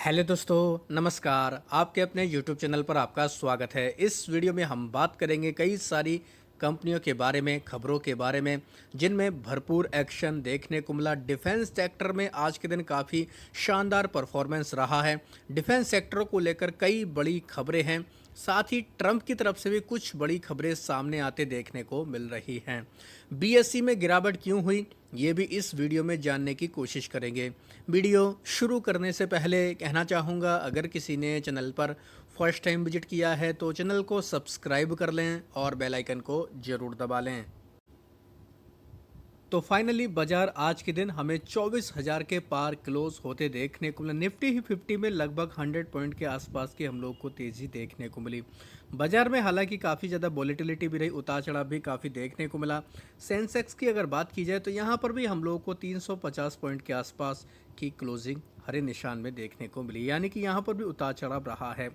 Hello दोस्तों, नमस्कार। आपके अपने यूट्यूब चैनल पर आपका स्वागत है। इस वीडियो में हम बात करेंगे कई सारी कंपनियों के बारे में, खबरों के बारे में, जिनमें भरपूर एक्शन देखने को मिला। डिफेंस सेक्टर में आज के दिन काफ़ी शानदार परफॉर्मेंस रहा है। डिफेंस सेक्टर को लेकर कई बड़ी खबरें हैं। साथ ही ट्रंप की तरफ से भी कुछ बड़ी खबरें सामने आते देखने को मिल रही हैं। बीएसई में गिरावट क्यों हुई, ये भी इस वीडियो में जानने की कोशिश करेंगे। वीडियो शुरू करने से पहले कहना चाहूँगा, अगर किसी ने चैनल पर फर्स्ट टाइम विजिट किया है तो चैनल को सब्सक्राइब कर लें और बेल आइकन को ज़रूर दबा लें। तो फाइनली बाजार आज के दिन हमें 24,000 के पार क्लोज होते देखने को मिला। निफ्टी ही 50 में लगभग 100 पॉइंट के आसपास की हम लोग को तेज़ी देखने को मिली। बाजार में हालांकि काफ़ी ज़्यादा वॉलेटिलिटी भी रही, उतार चढ़ाव भी काफ़ी देखने को मिला। सेंसेक्स की अगर बात की जाए तो यहाँ पर भी हम लोगों को 350 पॉइंट के आसपास की क्लोजिंग हरे निशान में देखने को मिली, यानी कि यहाँ पर भी उतार चढ़ाव रहा है।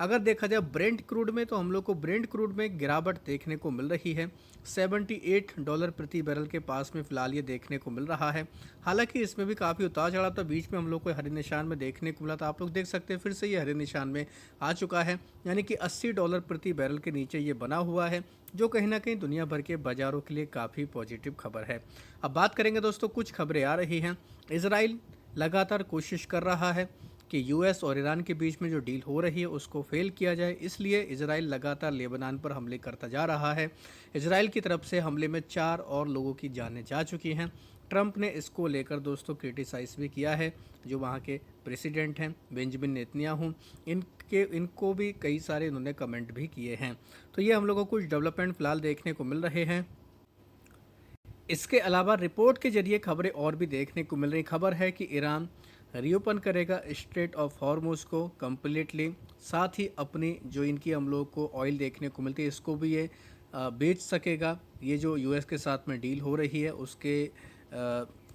अगर देखा जाए ब्रेंट क्रूड में, तो हम लोग को ब्रेंट क्रूड में गिरावट देखने को मिल रही है। $78 प्रति बैरल के पास में फिलहाल ये देखने को मिल रहा है। हालांकि इसमें भी काफ़ी उतार चढ़ाव था, बीच में हम लोग को हरे निशान में देखने को मिला था। आप लोग देख सकते हैं फिर से ये हरे निशान में आ चुका है, यानी कि $80 प्रति बैरल के नीचे ये बना हुआ है, जो कहीं ना कहीं दुनिया भर के बाजारों के लिए काफ़ी पॉजिटिव खबर है। अब बात करेंगे दोस्तों, कुछ खबरें आ रही हैं। इजराइल लगातार कोशिश कर रहा है कि यूएस और ईरान के बीच में जो डील हो रही है उसको फेल किया जाए, इसलिए इजराइल लगातार लेबनान पर हमले करता जा रहा है। इजराइल की तरफ से हमले में 4 और लोगों की जानें जा चुकी हैं। ट्रंप ने इसको लेकर दोस्तों क्रिटिसाइज भी किया है। जो वहाँ के प्रेसिडेंट हैं बेंजामिन नेतन्याहू, इनको भी कई सारे इन्होंने कमेंट भी किए हैं। तो ये हम लोगों को कुछ डेवलपमेंट फिलहाल देखने को मिल रहे हैं। इसके अलावा रिपोर्ट के जरिए खबरें और भी देखने को मिल रही। खबर है कि ईरान रीओपन करेगा स्ट्रेट ऑफ हॉर्मुज को कम्प्लीटली। साथ ही अपनी जो इनकी हम लोग को ऑयल देखने को मिलती है, इसको भी ये बेच सकेगा। ये जो यूएस के साथ में डील हो रही है उसके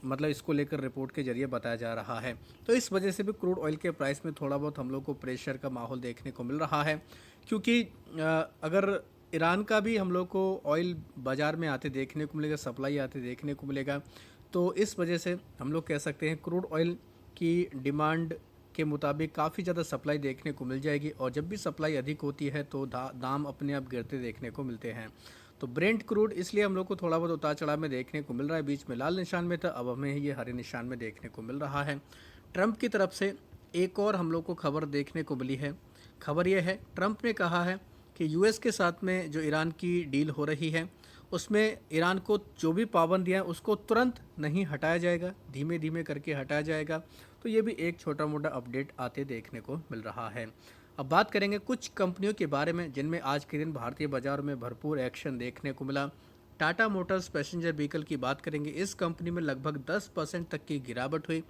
मतलब इसको लेकर रिपोर्ट के जरिए बताया जा रहा है। तो इस वजह से भी क्रूड ऑयल के प्राइस में थोड़ा बहुत हम लोग को प्रेशर का माहौल देखने को मिल रहा है, क्योंकि अगर ईरान का भी हम लोग को ऑयल बाज़ार में आते देखने को मिलेगा, सप्लाई आते देखने को मिलेगा, तो इस वजह से हम लोग कह सकते हैं क्रूड ऑयल की डिमांड के मुताबिक काफ़ी ज़्यादा सप्लाई देखने को मिल जाएगी। और जब भी सप्लाई अधिक होती है तो दाम अपने आप गिरते देखने को मिलते हैं। तो ब्रेंट क्रूड इसलिए हम लोग को थोड़ा बहुत उतार चढ़ाव में देखने को मिल रहा है। बीच में लाल निशान में था, अब हमें ये हरे निशान में देखने को मिल रहा है। ट्रंप की तरफ से एक और हम लोग को खबर देखने को मिली है। खबर यह है, ट्रंप ने कहा है कि यूएस के साथ में जो ईरान की डील हो रही है उसमें ईरान को जो भी पाबंदियां उसको तुरंत नहीं हटाया जाएगा, धीमे धीमे करके हटाया जाएगा। तो ये भी एक छोटा मोटा अपडेट आते देखने को मिल रहा है। अब बात करेंगे कुछ कंपनियों के बारे में जिनमें आज के दिन भारतीय बाजार में भरपूर एक्शन देखने को मिला। टाटा मोटर्स पैसेंजर व्हीकल की बात करेंगे, इस कंपनी में लगभग 10% तक की गिरावट हुई।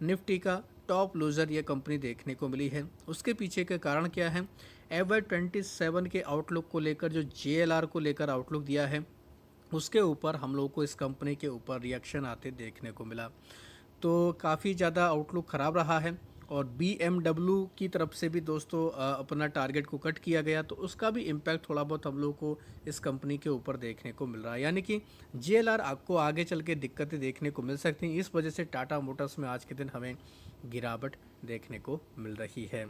निफ्टी का टॉप लूज़र ये कंपनी देखने को मिली है। उसके पीछे का कारण क्या है? FY27 के आउटलुक को लेकर जो JLR को लेकर आउटलुक दिया है उसके ऊपर हम लोग को इस कंपनी के ऊपर रिएक्शन आते देखने को मिला। तो काफ़ी ज़्यादा आउटलुक ख़राब रहा है। और BMW की तरफ से भी दोस्तों अपना टारगेट को कट किया गया, तो उसका भी इम्पैक्ट थोड़ा बहुत हम लोग को इस कंपनी के ऊपर देखने को मिल रहा है। यानी कि JLR आपको आगे चल के दिक्कतें देखने को मिल सकती हैं। इस वजह से टाटा मोटर्स में आज के दिन हमें गिरावट देखने को मिल रही है।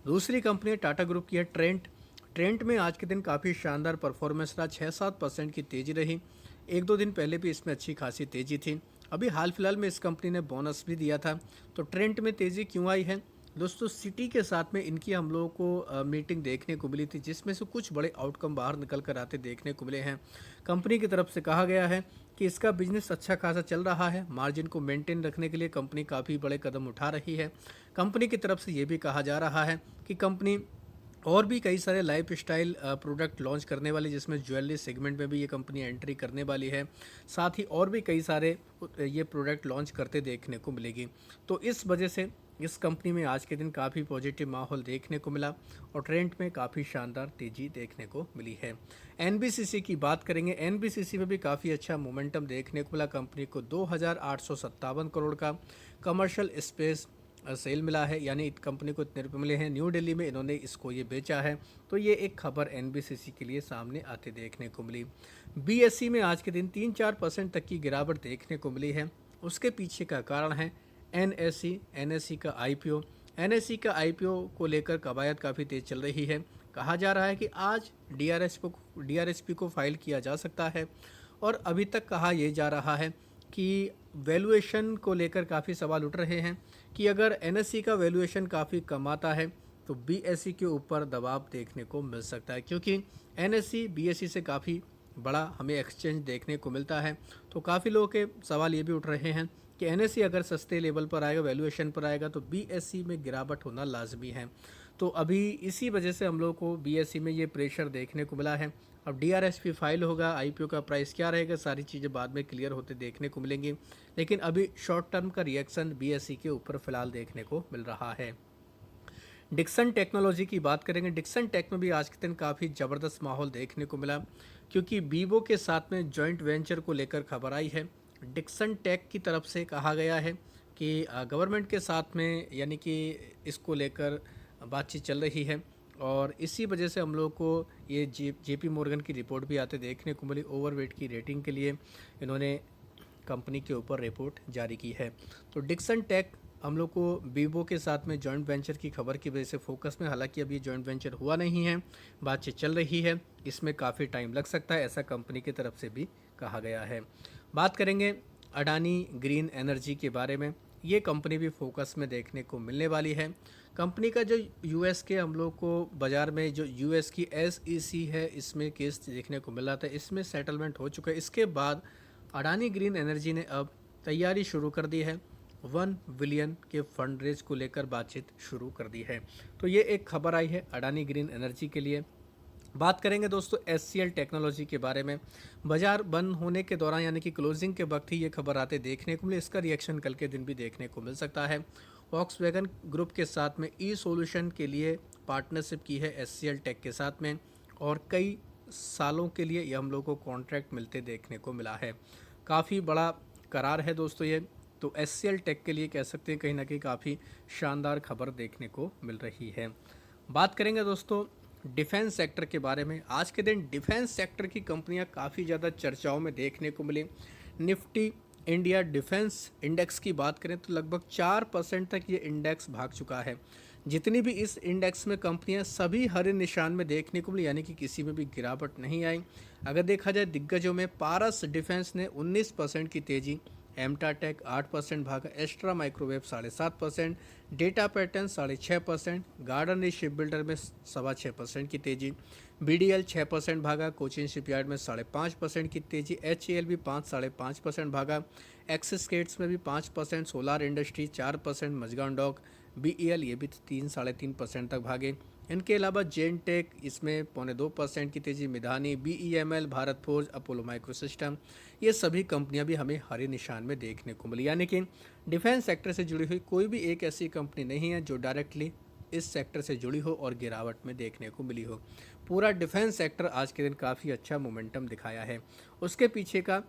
दूसरी कंपनी टाटा ग्रुप की है ट्रेंट। ट्रेंट में आज के दिन काफ़ी शानदार परफॉर्मेंस रहा, 6-7% की तेज़ी रही। एक दो दिन पहले भी इसमें अच्छी खासी तेज़ी थी। अभी हाल फिलहाल में इस कंपनी ने बोनस भी दिया था। तो ट्रेंट में तेज़ी क्यों आई है दोस्तों? सिटी के साथ में इनकी हम लोगों को मीटिंग देखने को मिली थी, जिसमें से कुछ बड़े आउटकम बाहर निकल कर आते देखने को मिले हैं। कंपनी की तरफ से कहा गया है कि इसका बिजनेस अच्छा खासा चल रहा है। मार्जिन को मेंटेन रखने के लिए कंपनी काफ़ी बड़े कदम उठा रही है। कंपनी की तरफ से ये भी कहा जा रहा है कि कंपनी और भी कई सारे लाइफ स्टाइल प्रोडक्ट लॉन्च करने वाली, जिसमें ज्वेलरी सेगमेंट में भी ये कंपनी एंट्री करने वाली है। साथ ही और भी कई सारे ये प्रोडक्ट लॉन्च करते देखने को मिलेगी। तो इस वजह से इस कंपनी में आज के दिन काफ़ी पॉजिटिव माहौल देखने को मिला और ट्रेंड में काफ़ी शानदार तेज़ी देखने को मिली है। NBCC की बात करेंगे, NBCC में भी काफ़ी अच्छा मोमेंटम देखने को मिला। कंपनी को 2,857 करोड़ का कमर्शियल स्पेस सेल मिला है, यानी कंपनी को इतने रुपये मिले हैं। न्यू दिल्ली में इन्होंने इसको ये बेचा है। तो ये एक खबर NBCC के लिए सामने आते देखने को मिली। BSE में आज के दिन 3-4% तक की गिरावट देखने को मिली है। उसके पीछे का कारण है NSE का IPO। एनएसई का आईपीओ को लेकर कवायद काफ़ी तेज चल रही है। कहा जा रहा है कि आज डीआरएसपी को फाइल किया जा सकता है और अभी तक कहा यह जा रहा है कि वैल्यूएशन को लेकर काफ़ी सवाल उठ रहे हैं कि अगर एनएसई का वैल्यूएशन काफ़ी कम आता है तो बीएसई के ऊपर दबाव देखने को मिल सकता है, क्योंकि एनएसई बीएसई से काफ़ी बड़ा हमें एक्सचेंज देखने को मिलता है। तो काफ़ी लोगों के सवाल ये भी उठ रहे हैं कि एनएसई अगर सस्ते लेवल पर आएगा, वैल्यूएशन पर आएगा, तो बीएसई में गिरावट होना लाजमी है। तो अभी इसी वजह से हम लोग को बीएसई में ये प्रेशर देखने को मिला है। अब डीआरएसपी फाइल होगा, आईपीओ का प्राइस क्या रहेगा, सारी चीज़ें बाद में क्लियर होते देखने को मिलेंगी, लेकिन अभी शॉर्ट टर्म का रिएक्शन बीएसई के ऊपर फिलहाल देखने को मिल रहा है। डिक्सन टेक्नोलॉजी की बात करेंगे। डिक्सन टेक में भी आज के दिन काफ़ी ज़बरदस्त माहौल देखने को मिला, क्योंकि वीवो के साथ में जॉइंट वेंचर को लेकर खबर आई है। डिक्सन टेक की तरफ से कहा गया है कि गवर्नमेंट के साथ में यानी कि इसको लेकर बातचीत चल रही है, और इसी वजह से हम लोग को ये जेपी मॉर्गन की रिपोर्ट भी आते देखने को मिली। ओवरवेट की रेटिंग के लिए इन्होंने कंपनी के ऊपर रिपोर्ट जारी की है। तो डिक्सन टेक हम लोग को वीवो के साथ में जॉइंट वेंचर की खबर की वजह से फोकस में, हालांकि अभी जॉइंट वेंचर हुआ नहीं है, बातचीत चल रही है, इसमें काफ़ी टाइम लग सकता है, ऐसा कंपनी की तरफ से भी कहा गया है। बात करेंगे अडानी ग्रीन एनर्जी के बारे में। ये कंपनी भी फोकस में देखने को मिलने वाली है। कंपनी का जो यूएस के हम लोग को बाज़ार में जो यूएस की एसईसी है, इसमें केस देखने को मिल रहा था, इसमें सेटलमेंट हो चुका है। इसके बाद अडानी ग्रीन एनर्जी ने अब तैयारी शुरू कर दी है, 1 बिलियन के फंड रेज को लेकर बातचीत शुरू कर दी है। तो ये एक खबर आई है अडानी ग्रीन एनर्जी के लिए। बात करेंगे दोस्तों एचसीएल टेक्नोलॉजी के बारे में। बाजार बंद होने के दौरान यानी कि क्लोजिंग के वक्त ही ये खबर आते देखने को मिले, इसका रिएक्शन कल के दिन भी देखने को मिल सकता है। वॉक्सवैगन ग्रुप के साथ में ई सोल्यूशन के लिए पार्टनरशिप की है एचसीएल टेक के साथ में, और कई सालों के लिए ये हम लोग को कॉन्ट्रैक्ट मिलते देखने को मिला है। काफ़ी बड़ा करार है दोस्तों ये, तो एचसीएल टेक के लिए कह सकते हैं कहीं ना कहीं काफ़ी शानदार खबर देखने को मिल रही है। बात करेंगे दोस्तों डिफेंस सेक्टर के बारे में। आज के दिन डिफेंस सेक्टर की कंपनियां काफ़ी ज़्यादा चर्चाओं में देखने को मिली। निफ्टी इंडिया डिफेंस इंडेक्स की बात करें तो लगभग 4% तक ये इंडेक्स भाग चुका है। जितनी भी इस इंडेक्स में कंपनियां सभी हरे निशान में देखने को मिली, यानी कि किसी में भी गिरावट नहीं आई। अगर देखा जाए दिग्गजों में पारस डिफेंस ने 19% की तेज़ी, एमटाटेक 8% भागा, Astra Microwave 7.5%, Data Pattern 6.5%, Garden Reach ship builder में 6.25% की तेज़ी, बीडीएल 6% भागा, कोचिन शिपयार्ड में 5.5% की तेज़ी, एचएएल भी 5.5% भागा, एक्सिस गेट्स में भी 5%, Solar Industry 4%, Mazagon dock, BEL ये भी 3-3.5% तक भागे। इनके अलावा जेन टेक इसमें 1.25% की तेज़ी, Midhani, BEML, Bharat forge, Apollo micro system, ये सभी कंपनियां भी हमें हरे निशान में देखने को मिली। यानी कि डिफेंस सेक्टर से जुड़ी हुई कोई भी एक ऐसी कंपनी नहीं है जो डायरेक्टली इस सेक्टर से जुड़ी हो और गिरावट में देखने को मिली हो। पूरा डिफेंस सेक्टर आज के दिन काफ़ी अच्छा मोमेंटम दिखाया है। उसके पीछे का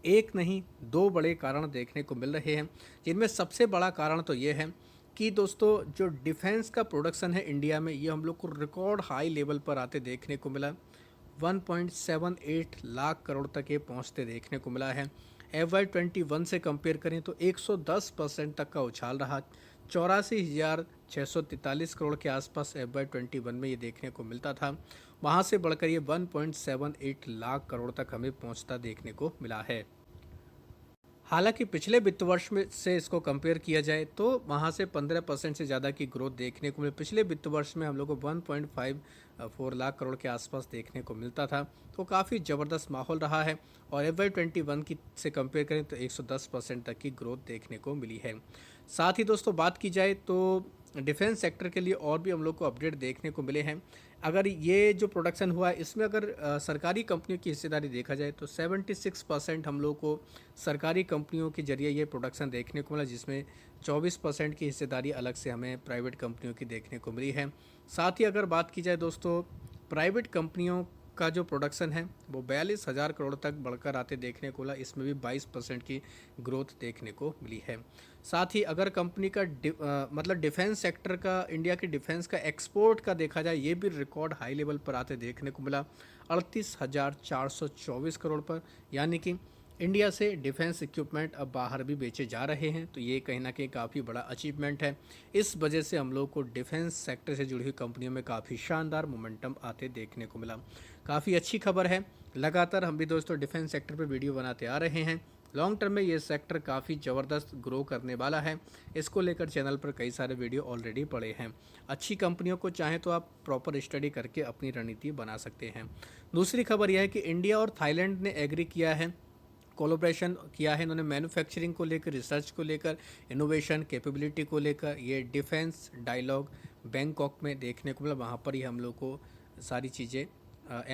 एक नहीं 2 बड़े कारण देखने को मिल रहे हैं, जिनमें सबसे बड़ा कारण तो ये है कि दोस्तों जो डिफेंस का प्रोडक्शन है इंडिया में, ये हम लोग को रिकॉर्ड हाई लेवल पर आते देखने को मिला। 1.78 लाख करोड़ तक ये पहुंचते देखने को मिला है। FY21 से कंपेयर करें तो 110% तक का उछाल रहा। 84,643 करोड़ के आसपास FY21 में ये देखने को मिलता था, वहाँ से बढ़कर ये 1.78 लाख करोड़ तक हमें पहुँचता देखने को मिला है। हालांकि पिछले वित्त वर्ष में से इसको कंपेयर किया जाए तो वहाँ से 15% से ज़्यादा की ग्रोथ देखने को मिली। पिछले वित्त वर्ष में हम लोग को 1.54 लाख करोड़ के आसपास देखने को मिलता था, तो काफ़ी ज़बरदस्त माहौल रहा है। और FY21 की से कंपेयर करें तो 110% तक की ग्रोथ देखने को मिली है। साथ ही दोस्तों बात की जाए तो डिफेंस सेक्टर के लिए और भी हम लोग को अपडेट देखने को मिले हैं। अगर ये जो प्रोडक्शन हुआ है इसमें अगर सरकारी कंपनियों की हिस्सेदारी देखा जाए तो 76% हम लोग को सरकारी कंपनियों के जरिए ये प्रोडक्शन देखने को मिला, जिसमें 24% की हिस्सेदारी अलग से हमें प्राइवेट कंपनियों की देखने को मिली है। साथ ही अगर बात की जाए दोस्तों प्राइवेट कंपनियों का जो प्रोडक्शन है वो 42,000 करोड़ तक बढ़कर आते देखने को मिला, इसमें भी 22% की ग्रोथ देखने को मिली है। साथ ही अगर कंपनी का मतलब डिफेंस सेक्टर का, इंडिया के डिफेंस का एक्सपोर्ट का देखा जाए, ये भी रिकॉर्ड हाई लेवल पर आते देखने को मिला 38,424 करोड़ पर, यानी कि इंडिया से डिफेंस इक्विपमेंट अब बाहर भी बेचे जा रहे हैं, तो ये कहीं ना कहीं काफ़ी बड़ा अचीवमेंट है। इस वजह से हम लोग को डिफेंस सेक्टर से जुड़ी हुई कंपनियों में काफ़ी शानदार मोमेंटम आते देखने को मिला। काफ़ी अच्छी खबर है। लगातार हम भी दोस्तों डिफेंस सेक्टर पर वीडियो बनाते आ रहे हैं। लॉन्ग टर्म में ये सेक्टर काफ़ी ज़बरदस्त ग्रो करने वाला है। इसको लेकर चैनल पर कई सारे वीडियो ऑलरेडी पड़े हैं। अच्छी कंपनियों को चाहें तो आप प्रॉपर स्टडी करके अपनी रणनीति बना सकते हैं। दूसरी खबर यह है कि इंडिया और थाईलैंड ने एग्री किया है, कोलोब्रेशन किया है इन्होंने मैन्युफैक्चरिंग को लेकर, रिसर्च को लेकर, इनोवेशन कैपेबिलिटी को लेकर। ये डिफेंस डायलॉग बैंकॉक में देखने को मिला, वहाँ पर ही हम लोग को सारी चीज़ें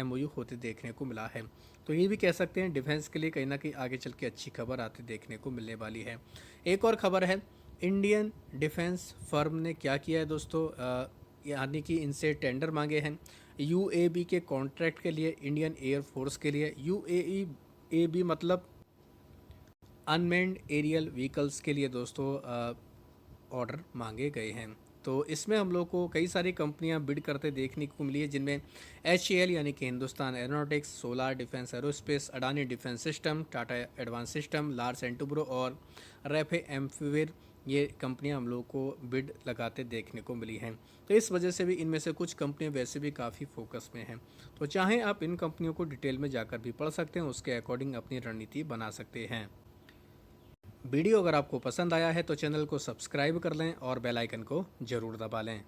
MOU होते देखने को मिला है। तो ये भी कह सकते हैं डिफेंस के लिए कहीं ना कहीं आगे चल के अच्छी खबर आती देखने को मिलने वाली है। एक और खबर है, इंडियन डिफेंस फर्म ने क्या किया है दोस्तों, यानी कि इनसे टेंडर मांगे हैं UAB के कॉन्ट्रैक्ट के लिए, इंडियन एयरफोर्स के लिए। UAB मतलब अनमेंड एरियल व्हीकल्स के लिए दोस्तों ऑर्डर मांगे गए हैं। तो इसमें हम लोग को कई सारी कंपनियां बिड करते देखने को मिली है, जिनमें HAL यानी कि Hindustan aeronautics, solar defence aerospace, Adani defence system, Tata advance system, Larsen and Toubro और रैफे एम्फीवेयर, ये कंपनियां हम लोग को बिड लगाते देखने को मिली हैं। तो इस वजह से भी इनमें से कुछ कंपनियां वैसे भी काफ़ी फोकस में हैं। तो चाहें आप इन कंपनियों को डिटेल में जाकर भी पढ़ सकते हैं, उसके अकॉर्डिंग अपनी रणनीति बना सकते हैं। वीडियो अगर आपको पसंद आया है तो चैनल को सब्सक्राइब कर लें और बेल आइकन को ज़रूर दबा लें।